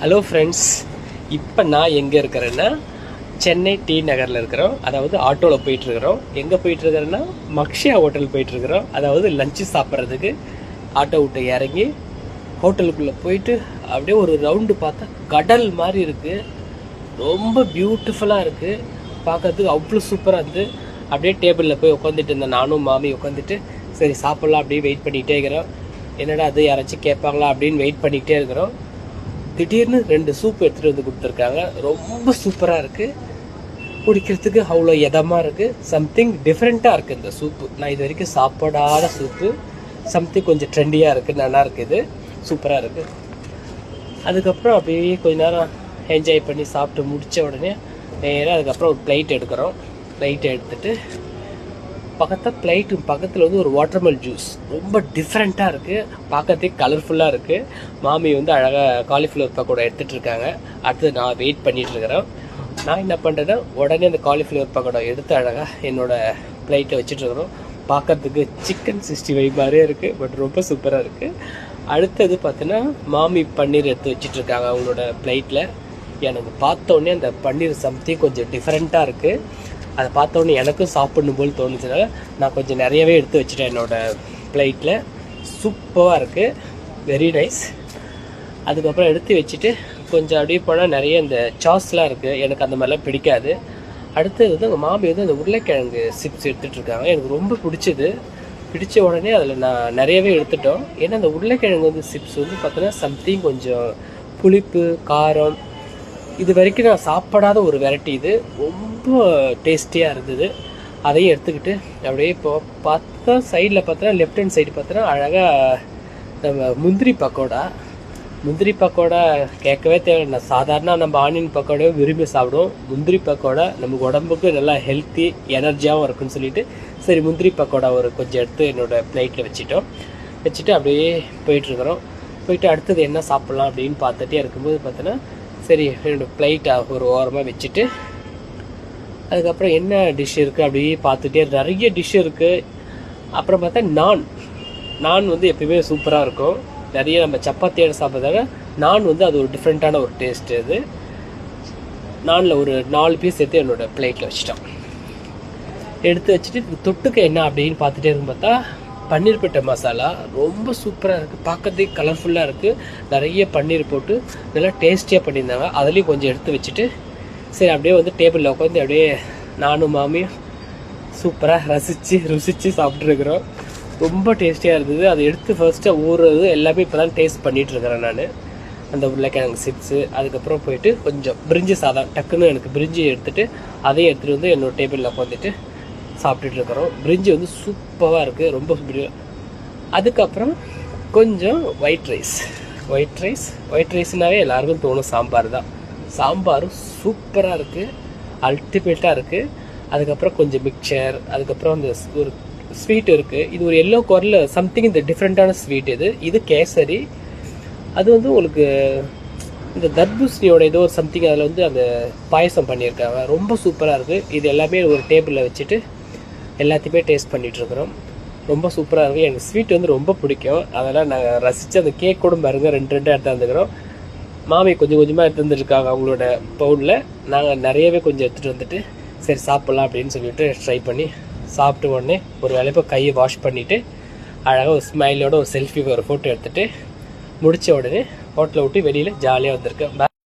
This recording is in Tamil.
ஹலோ ஃப்ரெண்ட்ஸ், இப்போ நான் எங்கே இருக்கிறேன்னா சென்னை டி நகரில் இருக்கிறோம். அதாவது ஆட்டோவில் போயிட்டுருக்கிறோம். எங்கே போயிட்டுருக்கிறேன்னா மக்ஷியா ஹோட்டல் போயிட்டுருக்கிறோம். அதாவது லஞ்சு சாப்பிட்றதுக்கு ஆட்டோ விட்டு இறங்கி ஹோட்டலுக்குள்ளே போயிட்டு அப்படியே ஒரு ரவுண்டு பார்த்தா கடல் மாதிரி இருக்குது. ரொம்ப பியூட்டிஃபுல்லாக இருக்குது, பார்க்கறதுக்கு அவ்வளோ சூப்பராக இருந்து. அப்படியே டேபிளில் போய் உட்காந்துட்டு இருந்தேன், நானும் மாமி உட்காந்துட்டு. சரி சாப்பிட்லாம் அப்படியே வெயிட் பண்ணிகிட்டே இருக்கிறோம். என்னடா அது யாராச்சும் கேட்பாங்களா அப்படின்னு வெயிட் பண்ணிகிட்டே இருக்கிறோம். திடீர்னு 2 சூப் எடுத்துகிட்டு வந்து கொடுத்துருக்காங்க. ரொம்ப சூப்பராக இருக்குது, குடிக்கிறதுக்கு அவ்வளோ இதமாக இருக்குது. சம்திங் டிஃப்ரெண்ட்டாக இருக்குது இந்த சூப்பு. நான் இது வரைக்கும் சாப்பிடாத சூப்பு. சம்திங் கொஞ்சம் ட்ரெண்டியாக இருக்குது, நல்லா இருக்குது, சூப்பராக இருக்குது. அதுக்கப்புறம் அப்படியே கொஞ்ச நேரம் என்ஜாய் பண்ணி சாப்பிட்டு முடித்த உடனே நேராக அதுக்கப்புறம் ஒரு பிளேட் எடுக்கிறோம். பிளேட்டை எடுத்துகிட்டு பக்கத்தில் வந்து ஒரு வாட்டர்மெலன் ஜூஸ். ரொம்ப டிஃப்ரெண்ட்டாக இருக்குது, பார்க்கறதுக்கு கலர்ஃபுல்லாக இருக்குது. மாமி வந்து அழகாக காலிஃப்ளவர் பக்கோடா எடுத்துகிட்டு இருக்காங்க. அடுத்து நான் வெயிட் பண்ணிகிட்டு இருக்கிறேன். நான் என்ன பண்ணுறேன்னா உடனே அந்த காலிஃப்ளவர் பக்கோடா எடுத்து அழகாக என்னோடய பிளேட்டை வச்சுட்ருக்குறோம். பார்க்கறதுக்கு சிக்கன் 65 மாதிரியே இருக்குது, பட் ரொம்ப சூப்பராக இருக்குது. அடுத்தது பார்த்தீங்கன்னா மாமி பன்னீர் எடுத்து வச்சிட்ருக்காங்க அவங்களோட பிளேட்டில். எனக்கு பார்த்தோன்னே அந்த பன்னீர் சம்திங் கொஞ்சம் டிஃப்ரெண்ட்டாக இருக்குது. அதை பார்த்தோன்னே எனக்கும் சாப்பிடணும் போல் தோணுச்சுனால நான் கொஞ்சம் நிறையவே எடுத்து வச்சுட்டேன் என்னோடய பிளேட்டில். சூப்பராக இருக்குது, வெரி நைஸ். அதுக்கப்புறம் எடுத்து வச்சுட்டு கொஞ்சம் அப்படியே போனால் நிறைய இந்த சாஸ்லாம் இருக்குது, எனக்கு அந்த மாதிரிலாம் பிடிக்காது. அடுத்தது வந்து எங்கள் மாமி வந்து அந்த உருளைக்கிழங்கு சிப்ஸ் எடுத்துகிட்ருக்காங்க. எனக்கு ரொம்ப பிடிச்ச உடனே அதில் நான் நிறையவே எடுத்துட்டோம். ஏன்னா அந்த உருளைக்கிழங்கு வந்து சிப்ஸ் வந்து பார்த்தோன்னா சம்திங் கொஞ்சம் புளிப்பு காரம், இது வரைக்கும் நான் சாப்பிடாத ஒரு வெரைட்டி. இது ரொம்ப டேஸ்டியாக இருந்தது. அதையும் எடுத்துக்கிட்டு அப்படியே இப்போ பார்த்தா சைடில் பார்த்தோன்னா லெஃப்ட் ஹேண்ட் சைடு பார்த்தோன்னா அழகாக நம்ம முந்திரி பக்கோடா கேட்கவே தேவை. நான் சாதாரண நம்ம ஆனியன் பக்கோடாவே விரும்பி சாப்பிடுவோம். முந்திரி பக்கோடா நமக்கு உடம்புக்கு நல்லா ஹெல்த்தி எனர்ஜியாகவும் இருக்குன்னு சொல்லிட்டு சரி முந்திரி பக்கோடா ஒரு கொஞ்சம் எடுத்து என்னோடய பிளேட்டில் வச்சுட்டு அப்படியே போயிட்டுருக்குறோம். போயிட்டு அடுத்தது என்ன சாப்பிட்லாம் அப்படின்னு பார்த்துட்டே இருக்கும்போது பார்த்தோன்னா சரி என்னோடய பிளேட்டை ஒரு ஓரமாக வச்சுட்டு அதுக்கப்புறம் என்ன டிஷ் இருக்குது அப்படியே பார்த்துட்டே நிறைய டிஷ் இருக்குது. அப்புறம் பார்த்தா நான் வந்து எப்பயுமே சூப்பராக இருக்கும். நிறைய நம்ம சப்பாத்தியோட சாப்பிட்றதால நான் வந்து அது ஒரு டிஃப்ரெண்ட்டான ஒரு டேஸ்ட்டு. அது நானில் ஒரு 4 பீஸ் எடுத்து என்னோடய பிளேட்டில் வச்சுட்டோம். எடுத்து வச்சுட்டு தொட்டுக்க என்ன அப்படின்னு பார்த்துட்டே இருக்கும். பார்த்தா பன்னீர் பட்டர் மசாலா ரொம்ப சூப்பராக இருக்குது, பார்க்கறதுக்கு கலர்ஃபுல்லாக இருக்குது. நிறைய பன்னீர் போட்டு நல்லா டேஸ்டியாக பண்ணியிருந்தாங்க. அதுலேயும் கொஞ்சம் எடுத்து வச்சுட்டு சரி அப்படியே வந்து டேபிளில் உட்காந்து அப்படியே நானும் மாமியும் சூப்பராக ருசித்து சாப்பிட்ருக்குறோம். ரொம்ப டேஸ்டியாக இருந்தது. அதை எடுத்து ஃபர்ஸ்ட்டு ஊறுறது எல்லாமே இப்போ தான் டேஸ்ட் பண்ணிகிட்ருக்கிறேன் நான். அந்த உருளைக்கிழங்கு சிப்ஸு, அதுக்கப்புறம் போயிட்டு கொஞ்சம் பிரிஞ்சி சாதம், டக்குன்னு எனக்கு பிரிஞ்சி எடுத்துகிட்டு அதையும் எடுத்துகிட்டு வந்து என்னோடய டேபிளில் உட்காந்துட்டு சாப்பிட்டுட்ருக்குறோம். பிரிஞ்சி வந்து சூப்பராக இருக்குது, ரொம்ப சூப்பர். அதுக்கப்புறம் கொஞ்சம் ஒயிட் ரைஸ்னாவே எல்லாருக்கும் தோணும் சாம்பார் தான். சாம்பாரும் சூப்பராக இருக்குது, அல்டிமேட்டாக இருக்குது. அதுக்கப்புறம் கொஞ்சம் மிக்சர், அதுக்கப்புறம் அந்த ஒரு ஸ்வீட் இருக்குது. இது ஒரு எல்லோ கலரில் சம்திங் இந்த டிஃப்ரெண்ட்டான ஸ்வீட். இது கேசரி. அது வந்து உங்களுக்கு இந்த தர்பூசணியோட ஏதோ ஒரு சம்திங் அதில் வந்து அந்த பாயசம் பண்ணியிருக்காங்க. ரொம்ப சூப்பராக இருக்குது. இது எல்லாமே ஒரு டேபிளில் வச்சுட்டு எல்லாத்தையுமே டேஸ்ட் பண்ணிகிட்ருக்குறோம். ரொம்ப சூப்பராக இருக்குது. எனக்கு ஸ்வீட் வந்து ரொம்ப பிடிக்கும். அதெல்லாம் நாங்கள் ரசித்து அந்த கேக் கூட பாருங்க 2 எடுத்து வந்துக்கிறோம். மாமி கொஞ்சம் கொஞ்சமாக எடுத்து வந்துருக்காங்க அவங்களோட பவுலில். நாங்கள் நிறையவே கொஞ்சம் எடுத்துகிட்டு வந்துட்டு சரி சாப்பிட்லாம் அப்படின்னு சொல்லிட்டு ட்ரை பண்ணி சாப்பிட்டு உடனே ஒரு வேலைப்போ கையை வாஷ் பண்ணிவிட்டு அழகாக ஒரு ஸ்மைலோட ஒரு செல்ஃபி ஒரு ஃபோட்டோ எடுத்துகிட்டு முடித்த உடனே ஹோட்டலை விட்டு வெளியில் ஜாலியாக வந்திருக்கேன்.